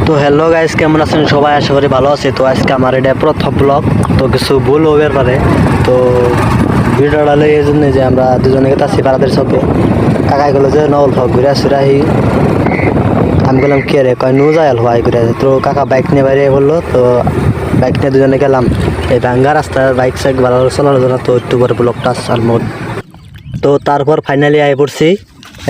তো hello guys, কেমন আছেন সবাই? আশা করি ভালো আছে। তো আজকে আমার এটা প্রথম ব্লগ, তো কিছু ভুল হবার পারে। তো ভিডিওটা হলো এই জন্য যে আমরা দুজনে গেছি পাড়াদের চকে। কাকাই গেলো যে নল হোক ঘুরে আসুরাহি, আমি বললাম কে রে, কয় নু যাই ভাই ঘুরে। তো কাকা বাইক নিয়ে বাইরে বললো, তো বাইক নিয়ে দুজনে গেলাম এই ভাঙ্গা রাস্তায়। বাইক সাইক ভালো চালানোর জন্য তো একটু পরে ব্লগটা আর মোট। তো তারপর ফাইনালি আয় পড়ছি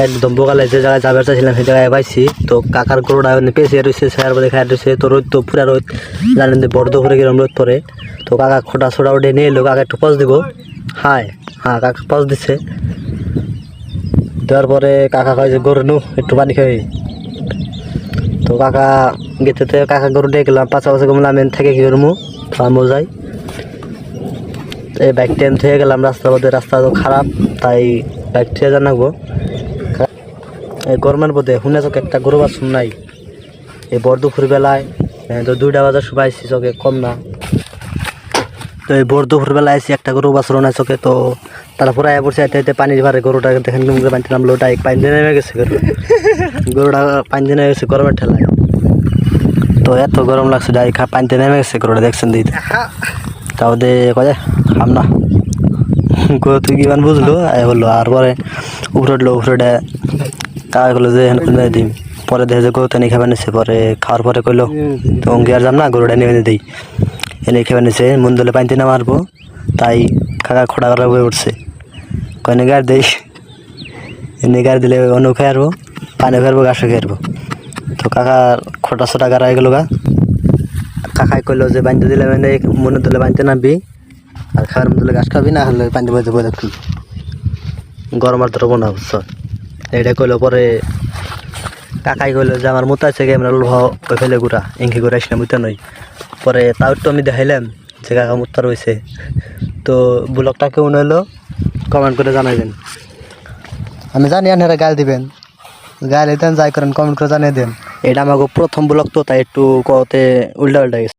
একদম বোকালে যে জায়গায় যাবার চাইছিলাম সেই জায়গায় পাইছি। তো কাকার গরুটা পেঁচিয়ে রয়েছে, ছায়ার মধ্যে খাই রয়েছে। তো রোদ তো পুরা রোদ, জানেন যে বড় করে গেলাম রোদ পরে। তো কাকা খোটা ছোটা উঠে নিয়ে এলো, কাকা একটু পজ দিব। হ্যাঁ কাকা পজ দিচ্ছে। দেওয়ার পরে কাকা কয় যে গরু নু একটু পানি খাই। তো কাকা গেতে কাকা গরু দিয়ে গেলাম, পাশাপাশি গমলাম এন থেকে কি করবো, তো আমিও যাই। এই বাইক ট্রেন থেকে গেলাম রাস্তার মধ্যে, রাস্তা তো খারাপ, তাই বাইক থেকে জানাবো। এই গরমের মধ্যে শুনে চোখে একটা গরু বাছুর নাই। এই বড় দুপুর বেলায় তো 2টা বাজার সময় আইসি, চোখে কম না। তো এই বড় দুপুর বেলায় আইসি, একটা গরু বাছুর নাই চোখে। তো তারপরে আয়া পড়ছে আইতে পানির ভারে গরুটা দেখেন লুঙ্গে পানিতে নামলো, ওটাই পানি দিয়ে নেমে গেছে গরুটা পানি দিয়ে নেমে গেছে গরমের ঠেলায়। তো এত গরম লাগছে, ডাই পানিতে নেমে গেছে গরুটা, দেখছেন দিতে। তাও দে কয়ে খাম না গরু, তুই কিমান বুঝলো বললো। আর পরে উপরে উঠলো, উপরে কাকা করলো যে দিম। পরে দেখে যে গরু তেনে খাবার নিচ্ছে। পরে খাওয়ার পরে কইলো তো অঙ্গি আর যাম না, গরুটা নেমে দিই। এনে খাবার নিচ্ছে, মন দিলে পানিতে না মারবো, তাই কাকা খোটা করা বয়ে উঠছে। কয়নে গাড়ি দেই, এনে গাড়ি দিলে অন্য খেয়ে আসবো, পানি ফেরবো, ঘাসও খেয়ে। তো কাকা খোটা ছোটা গাড়া গেলো গা। কাকাই কইলো যে বাঁধতে দিলে মানে মনে দিলে বাঁধতে নামবি, আর খাবার মধ্যে দিলে ঘাস খাবি, না হলে পানিতে বইতে বই থাকবি, গরম আর ধরবো না, বুঝছো। এইটা কইলো। পরে কাকাই কইলো যে আমার মোতা আছে আমরা ওই ফেলে ঘুরা এঁকি ঘুরে আসলাম, বুঝতে নই। পরে তাও একটু আমি দেখাইলাম যে কাকা মোত্তা রয়েছে। তো ব্লগটা কেমন হলো কমেন্ট করে জানাইবেন। আমি জানি আপনারা গাল দিবেন, গাল দিতেন যাই করেন কমেন্ট করে জানিয়ে দেন। এটা আমাকে প্রথম ব্লগ, তো তাই একটু কতে উল্টা উল্টা গেছে।